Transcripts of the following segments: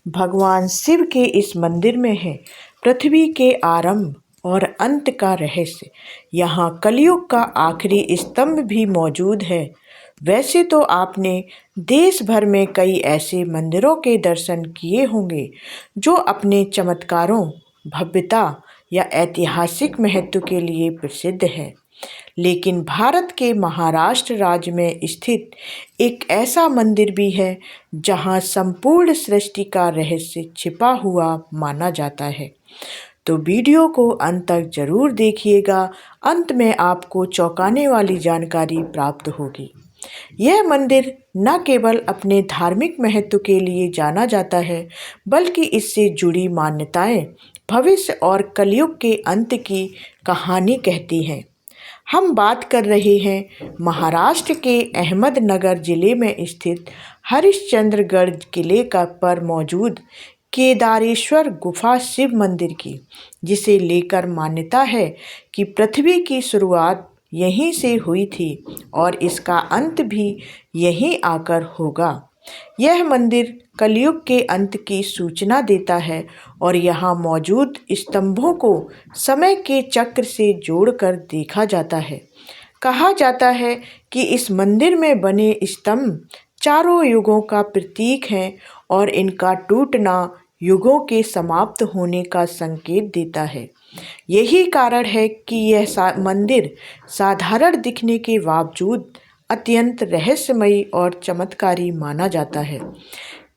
भगवान शिव के इस मंदिर में है पृथ्वी के आरंभ और अंत का रहस्य। यहाँ कलयुग का आखिरी स्तंभ भी मौजूद है। वैसे तो आपने देश भर में कई ऐसे मंदिरों के दर्शन किए होंगे जो अपने चमत्कारों, भव्यता या ऐतिहासिक महत्व के लिए प्रसिद्ध है, लेकिन भारत के महाराष्ट्र राज्य में स्थित एक ऐसा मंदिर भी है जहां संपूर्ण सृष्टि का रहस्य छिपा हुआ माना जाता है। तो वीडियो को अंत तक जरूर देखिएगा। अंत में आपको चौंकाने वाली जानकारी प्राप्त होगी। यह मंदिर न केवल अपने धार्मिक महत्व के लिए जाना जाता है, बल्कि इससे जुड़ी मान्यताएं भविष्य और कलयुग के अंत की कहानी कहती हैं। हम बात कर रहे हैं महाराष्ट्र के अहमदनगर जिले में स्थित हरिश्चंद्रगढ़ किले का पर मौजूद केदारेश्वर गुफा शिव मंदिर की, जिसे लेकर मान्यता है कि पृथ्वी की शुरुआत यहीं से हुई थी और इसका अंत भी यहीं आकर होगा। यह मंदिर कलयुग के अंत की सूचना देता है और यहाँ मौजूद स्तंभों को समय के चक्र से जोड़कर देखा जाता है। कहा जाता है कि इस मंदिर में बने स्तंभ चारों युगों का प्रतीक हैं और इनका टूटना युगों के समाप्त होने का संकेत देता है। यही कारण है कि यह मंदिर साधारण दिखने के बावजूद अत्यंत रहस्यमयी और चमत्कारी माना जाता है।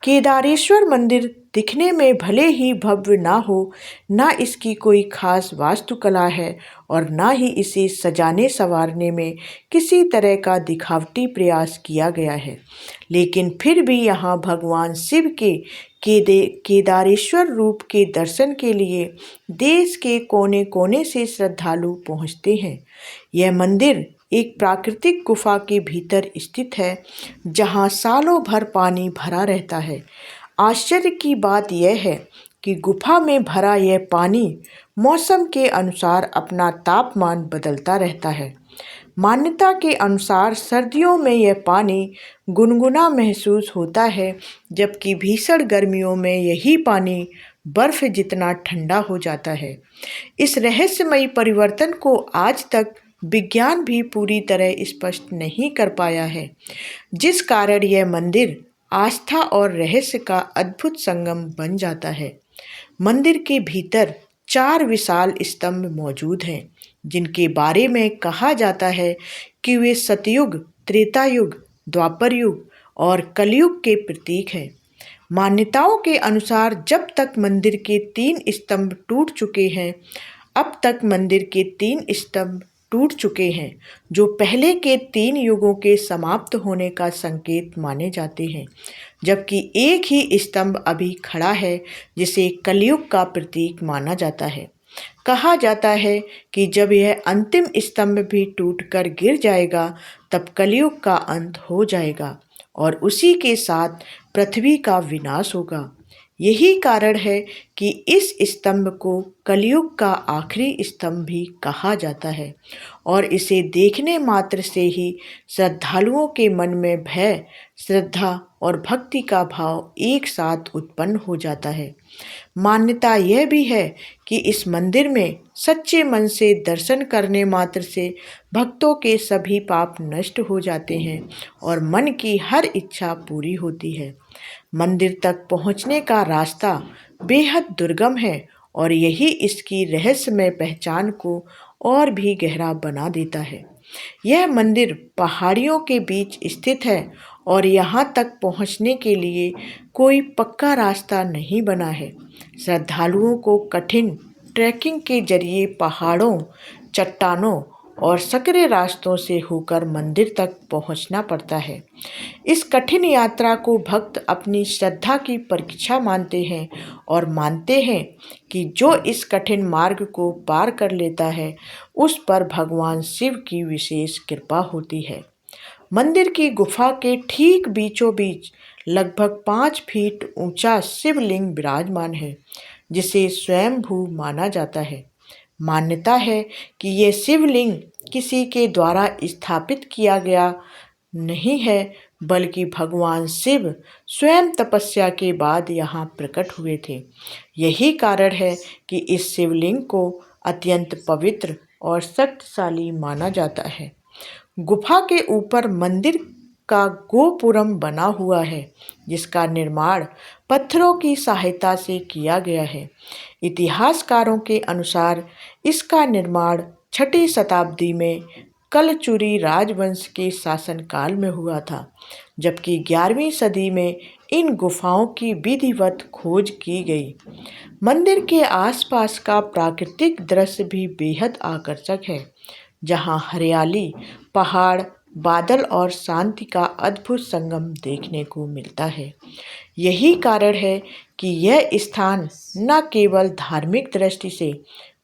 केदारेश्वर मंदिर दिखने में भले ही भव्य ना हो, ना इसकी कोई खास वास्तुकला है और ना ही इसे सजाने संवारने में किसी तरह का दिखावटी प्रयास किया गया है, लेकिन फिर भी यहाँ भगवान शिव के केदारेश्वर रूप के दर्शन के लिए देश के कोने कोने से श्रद्धालु पहुँचते हैं। यह मंदिर एक प्राकृतिक गुफा के भीतर स्थित है, जहां सालों भर पानी भरा रहता है। आश्चर्य की बात यह है कि गुफा में भरा यह पानी मौसम के अनुसार अपना तापमान बदलता रहता है। मान्यता के अनुसार सर्दियों में यह पानी गुनगुना महसूस होता है, जबकि भीषण गर्मियों में यही पानी बर्फ जितना ठंडा हो जाता है। इस रहस्यमयी परिवर्तन को आज तक विज्ञान भी पूरी तरह स्पष्ट नहीं कर पाया है, जिस कारण यह मंदिर आस्था और रहस्य का अद्भुत संगम बन जाता है। मंदिर के भीतर 4 विशाल स्तंभ मौजूद हैं, जिनके बारे में कहा जाता है कि वे सतयुग, त्रेता युग, द्वापर युग और कलयुग के प्रतीक हैं। मान्यताओं के अनुसार जब तक मंदिर के 3 स्तंभ टूट चुके हैं, अब तक मंदिर के 3 स्तंभ टूट चुके हैं, जो पहले के 3 युगों के समाप्त होने का संकेत माने जाते हैं, जबकि एक ही स्तंभ अभी खड़ा है, जिसे कलयुग का प्रतीक माना जाता है। कहा जाता है कि जब यह अंतिम स्तंभ भी टूटकर गिर जाएगा, तब कलयुग का अंत हो जाएगा और उसी के साथ पृथ्वी का विनाश होगा। यही कारण है कि इस स्तंभ को कलयुग का आखिरी स्तंभ भी कहा जाता है और इसे देखने मात्र से ही श्रद्धालुओं के मन में भय, श्रद्धा और भक्ति का भाव एक साथ उत्पन्न हो जाता है। मान्यता यह भी है कि इस मंदिर में सच्चे मन से दर्शन करने मात्र से भक्तों के सभी पाप नष्ट हो जाते हैं और मन की हर इच्छा पूरी होती है। मंदिर तक पहुंचने का रास्ता बेहद दुर्गम है और यही इसकी रहस्यमय पहचान को और भी गहरा बना देता है। यह मंदिर पहाड़ियों के बीच स्थित है और यहाँ तक पहुँचने के लिए कोई पक्का रास्ता नहीं बना है। श्रद्धालुओं को कठिन ट्रैकिंग के जरिए पहाड़ों, चट्टानों और सकरे रास्तों से होकर मंदिर तक पहुंचना पड़ता है। इस कठिन यात्रा को भक्त अपनी श्रद्धा की परीक्षा मानते हैं और मानते हैं कि जो इस कठिन मार्ग को पार कर लेता है, उस पर भगवान शिव की विशेष कृपा होती है। मंदिर की गुफा के ठीक बीचों बीच लगभग 5 फीट ऊंचा शिवलिंग विराजमान है, जिसे स्वयंभू माना जाता है। मान्यता है कि यह शिवलिंग किसी के द्वारा स्थापित किया गया नहीं है, बल्कि भगवान शिव स्वयं तपस्या के बाद यहाँ प्रकट हुए थे। यही कारण है कि इस शिवलिंग को अत्यंत पवित्र और शक्तिशाली माना जाता है। गुफा के ऊपर मंदिर का गोपुरम बना हुआ है, जिसका निर्माण पत्थरों की सहायता से किया गया है। इतिहासकारों के अनुसार इसका निर्माण 6ठी शताब्दी में कलचुरी राजवंश के शासनकाल में हुआ था, जबकि 11वीं सदी में इन गुफाओं की विधिवत खोज की गई। मंदिर के आसपास का प्राकृतिक दृश्य भी बेहद आकर्षक है, जहां हरियाली, पहाड़, बादल और शांति का अद्भुत संगम देखने को मिलता है। यही कारण है कि यह स्थान न केवल धार्मिक दृष्टि से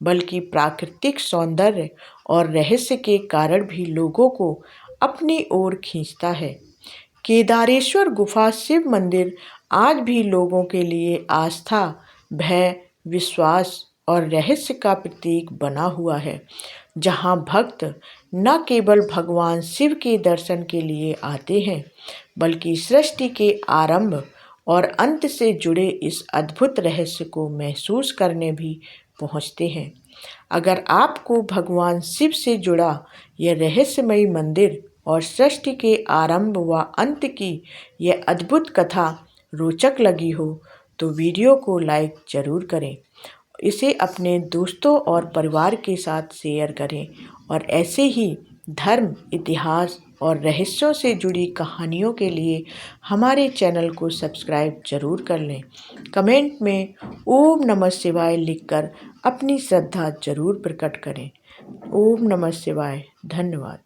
बल्कि प्राकृतिक सौंदर्य और रहस्य के कारण भी लोगों को अपनी ओर खींचता है। केदारेश्वर गुफा शिव मंदिर आज भी लोगों के लिए आस्था, भय, विश्वास और रहस्य का प्रतीक बना हुआ है, जहां भक्त न केवल भगवान शिव के दर्शन के लिए आते हैं, बल्कि सृष्टि के आरंभ और अंत से जुड़े इस अद्भुत रहस्य को महसूस करने भी पहुंचते हैं। अगर आपको भगवान शिव से जुड़ा यह रहस्यमयी मंदिर और सृष्टि के आरंभ व अंत की यह अद्भुत कथा रोचक लगी हो, तो वीडियो को लाइक ज़रूर करें, इसे अपने दोस्तों और परिवार के साथ शेयर करें और ऐसे ही धर्म, इतिहास और रहस्यों से जुड़ी कहानियों के लिए हमारे चैनल को सब्सक्राइब जरूर कर लें। कमेंट में ओम नमः शिवाय लिखकर अपनी श्रद्धा जरूर प्रकट करें। ओम नमः शिवाय। धन्यवाद।